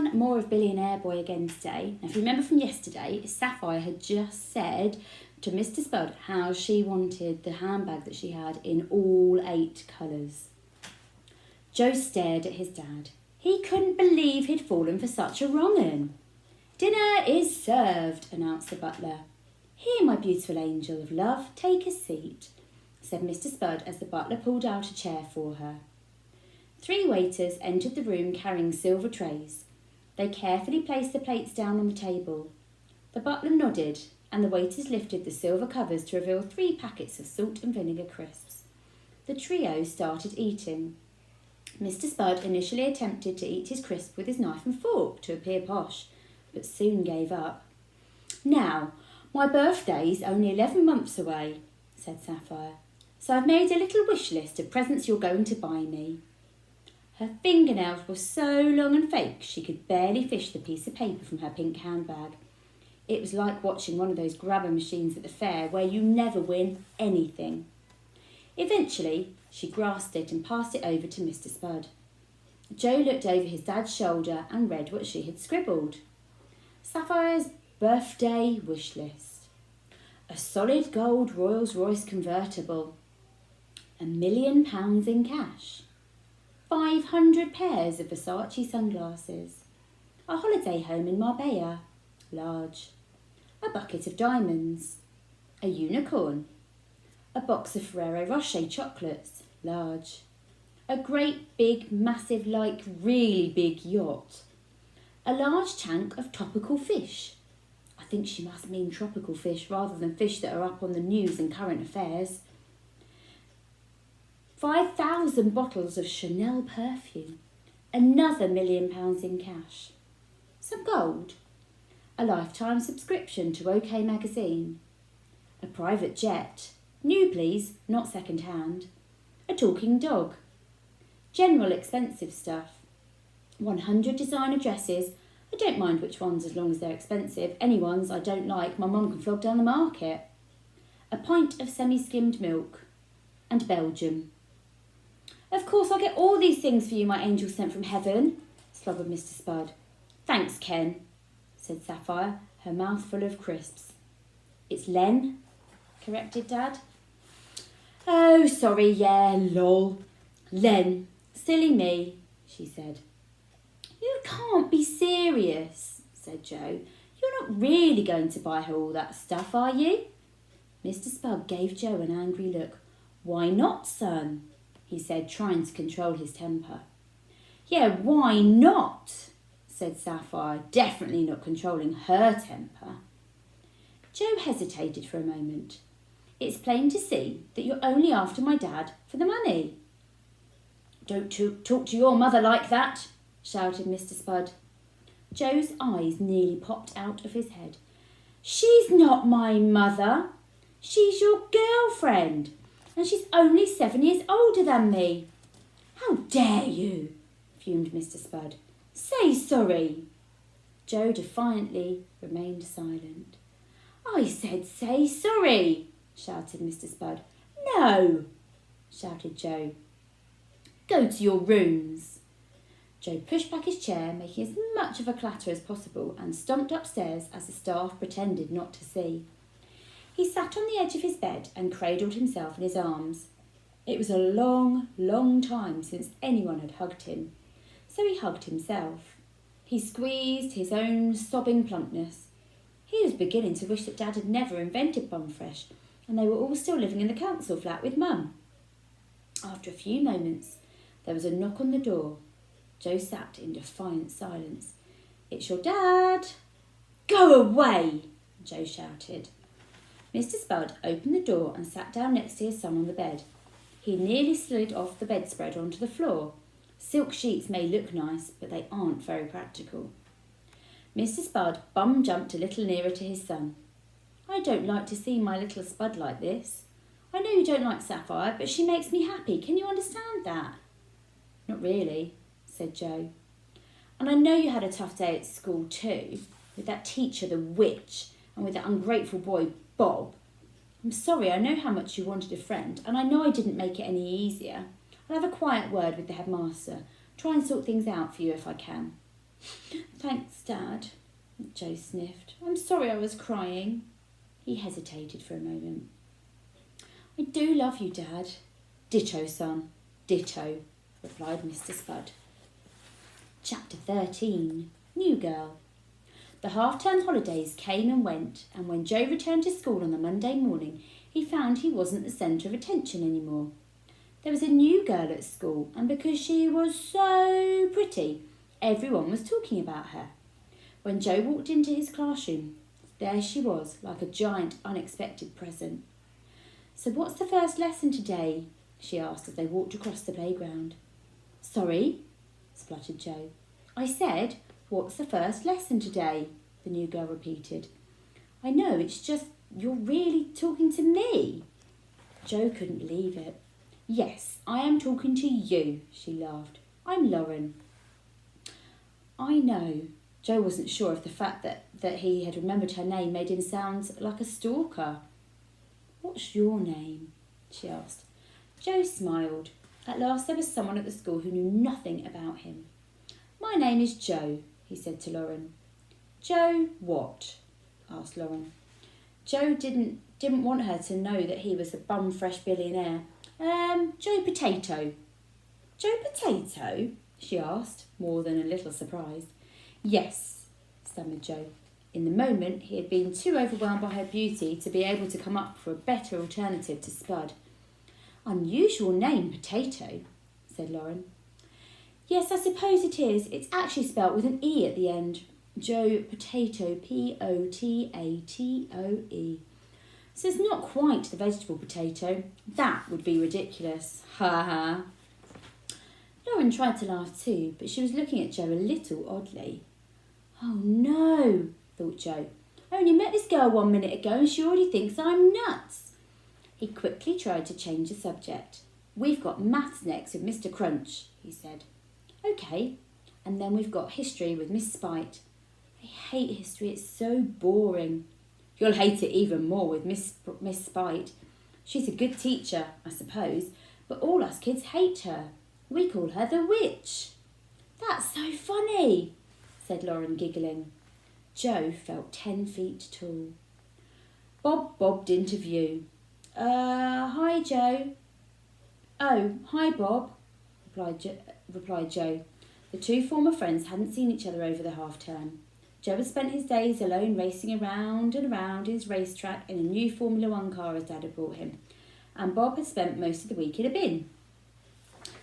on more of Billionaire Boy again today. Now, if you remember from yesterday, Sapphire had just said to Mr. Spud how she wanted the handbag that she had in all 8 colours. Joe stared at his dad. He couldn't believe he'd fallen for such a wrong 'un. "Dinner is served," announced the butler. "Here, my beautiful angel of love, take a seat," said Mr. Spud as the butler pulled out a chair for her. 3 waiters entered the room carrying silver trays. They carefully placed the plates down on the table. The butler nodded, and the waiters lifted the silver covers to reveal 3 packets of salt and vinegar crisps. The trio started eating. Mr. Spud initially attempted to eat his crisp with his knife and fork to appear posh, but soon gave up. "Now, my birthday's only 11 months away," said Sapphire, "so I've made a little wish list of presents you're going to buy me." Her fingernails were so long and fake she could barely fish the piece of paper from her pink handbag. It was like watching one of those grabber machines at the fair where you never win anything. Eventually, she grasped it and passed it over to Mr. Spud. Joe looked over his dad's shoulder and read what she had scribbled. Sapphire's birthday wish list. A solid gold Rolls-Royce convertible. £1,000,000 in cash. 500 pairs of Versace sunglasses. A holiday home in Marbella. Large. A bucket of diamonds. A unicorn. A box of Ferrero Rocher chocolates. Large. A great big, massive, like really big yacht. A large tank of topical fish. I think she must mean tropical fish rather than fish that are up on the news and current affairs. 5,000 bottles of Chanel perfume. Another £1,000,000 in cash. Some gold. A lifetime subscription to OK magazine. A private jet. New, please, not second-hand. A talking dog. General expensive stuff. 100 designer dresses. I don't mind which ones as long as they're expensive. Any ones I don't like, my mum can flog down the market. A pint of semi-skimmed milk. And Belgium. "Of course I'll get all these things for you, my angel sent from heaven," slobbered Mr. Spud. "Thanks, Ken," said Sapphire, her mouth full of crisps. "It's Len," corrected Dad. "Oh, sorry, yeah, lol. Len, silly me," she said. "You can't be serious," said Joe. "You're not really going to buy her all that stuff, are you?" Mr. Spud gave Joe an angry look. "Why not, son?" he said, trying to control his temper. "Yeah, why not?" said Sapphire, definitely not controlling her temper. Joe hesitated for a moment. "It's plain to see that you're only after my dad for the money." "Don't talk to your mother like that," shouted Mr. Spud. Joe's eyes nearly popped out of his head. "She's not my mother. She's your girlfriend, and she's only 7 years older than me." "How dare you?" fumed Mr. Spud. "Say sorry." Joe defiantly remained silent. "I said say sorry," shouted Mr. Spud. "No," shouted Joe. "Go to your rooms." Joe pushed back his chair, making as much of a clatter as possible, and stomped upstairs as the staff pretended not to see. He sat on the edge of his bed and cradled himself in his arms. It was a long, long time since anyone had hugged him, so he hugged himself. He squeezed his own sobbing plumpness. He was beginning to wish that Dad had never invented Bumfresh, and they were all still living in the council flat with Mum. After a few moments, there was a knock on the door. Joe sat in defiant silence. "It's your dad." "Go away," Joe shouted. Mr. Spud opened the door and sat down next to his son on the bed. He nearly slid off the bedspread onto the floor. Silk sheets may look nice, but they aren't very practical. Mr. Spud bum-jumped a little nearer to his son. "I don't like to see my little Spud like this. I know you don't like Sapphire, but she makes me happy. Can you understand that?" "Not really," said Joe. "And I know you had a tough day at school too, with that teacher, the witch, and with that ungrateful boy, Bob. I'm sorry, I know how much you wanted a friend, and I know I didn't make it any easier. I'll have a quiet word with the headmaster, try and sort things out for you if I can." Thanks, Dad, Joe sniffed. I'm sorry I was crying. He hesitated for a moment. I do love you, Dad. Ditto, son. Ditto, replied Mr. Spud. Chapter 13. New Girl. The half-term holidays came and went, and when Joe returned to school on the Monday morning, he found he wasn't the centre of attention anymore. There was a new girl at school, and because she was so pretty, everyone was talking about her. When Joe walked into his classroom, there she was, like a giant unexpected present. So what's the first lesson today? She asked as they walked across the playground. Sorry, spluttered Joe. I said, what's the first lesson today? The new girl repeated. I know, it's just you're really talking to me. Joe couldn't believe it. Yes, I am talking to you, she laughed. I'm Lauren. I know. Joe wasn't sure if the fact that he had remembered her name made him sound like a stalker. What's your name? She asked. Joe smiled. At last there was someone at the school who knew nothing about him. My name is Joe, he said to Lauren. Joe what? Asked Lauren. Joe didn't want her to know that he was a bum-fresh billionaire. Joe Potato. Joe Potato? She asked, more than a little surprised. Yes, stammered Joe. In the moment, he had been too overwhelmed by her beauty to be able to come up for a better alternative to Spud. Unusual name, Potato, said Lauren. Yes, I suppose it is. It's actually spelt with an E at the end. Joe Potato, Potato-E. So it's not quite the vegetable potato. That would be ridiculous. Ha ha. Lauren tried to laugh too, but she was looking at Joe a little oddly. Oh no, thought Joe. I only met this girl 1 minute ago and she already thinks I'm nuts. He quickly tried to change the subject. We've got maths next with Mr. Crunch, he said. OK, and then we've got history with Miss Spite. I hate history, it's so boring. You'll hate it even more with Miss Spite. She's a good teacher, I suppose, but all us kids hate her. We call her the witch. That's so funny, said Lauren, giggling. Joe felt 10 feet tall. Bob bobbed into view. Hi, Joe. Oh, hi, Bob, replied Joe. The two former friends hadn't seen each other over the half-term. Joe had spent his days alone racing around and around his racetrack in a new Formula One car his dad had bought him, and Bob had spent most of the week in a bin.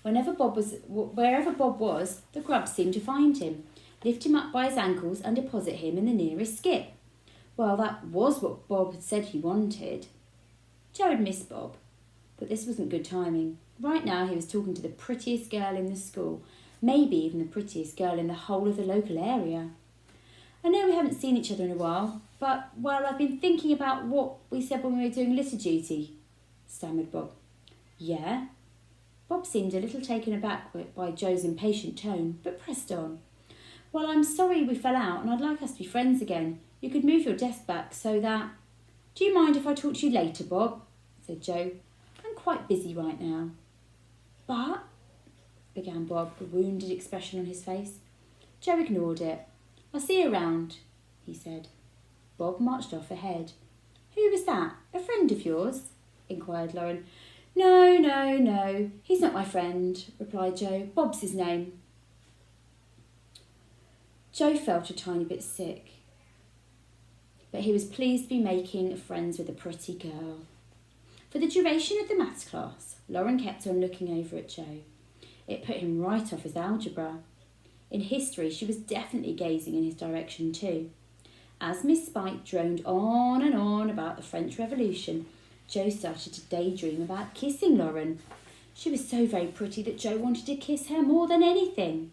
Wherever Bob was, the grubs seemed to find him, lift him up by his ankles and deposit him in the nearest skip. Well, that was what Bob had said he wanted. Joe had missed Bob, but this wasn't good timing. Right now he was talking to the prettiest girl in the school, maybe even the prettiest girl in the whole of the local area. I know we haven't seen each other in a while, but, well, I've been thinking about what we said when we were doing litter duty, stammered Bob. Yeah? Bob seemed a little taken aback by Joe's impatient tone, but pressed on. Well, I'm sorry we fell out and I'd like us to be friends again. You could move your desk back so that... Do you mind if I talk to you later, Bob? Said Joe. I'm quite busy right now. But... began Bob, a wounded expression on his face. Joe ignored it. I'll see you around, he said. Bob marched off ahead. Who was that? A friend of yours? Inquired Lauren. No. He's not my friend, replied Joe. Bob's his name. Joe felt a tiny bit sick, but he was pleased to be making friends with a pretty girl. For the duration of the maths class, Lauren kept on looking over at Joe. It put him right off his algebra. In history, she was definitely gazing in his direction too. As Miss Spite droned on and on about the French Revolution, Joe started to daydream about kissing Lauren. She was so very pretty that Joe wanted to kiss her more than anything.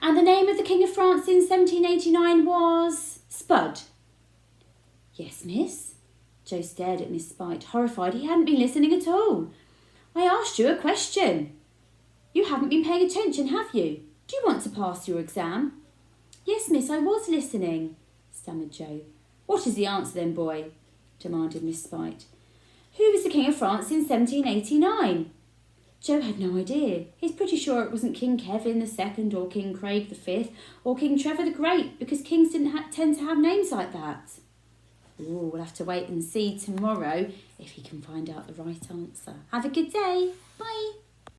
And the name of the King of France in 1789 was... Spud. Yes, miss. Joe stared at Miss Spite, horrified he hadn't been listening at all. I asked you a question. You haven't been paying attention, have you? Do you want to pass your exam? Yes, miss, I was listening, stammered Joe. What is the answer then, boy? Demanded Miss Spite. Who was the King of France in 1789? Joe had no idea. He's pretty sure it wasn't King Kevin II or King Craig V or King Trevor the Great, because kings didn't tend to have names like that. Ooh, we'll have to wait and see tomorrow if he can find out the right answer. Have a good day. Bye.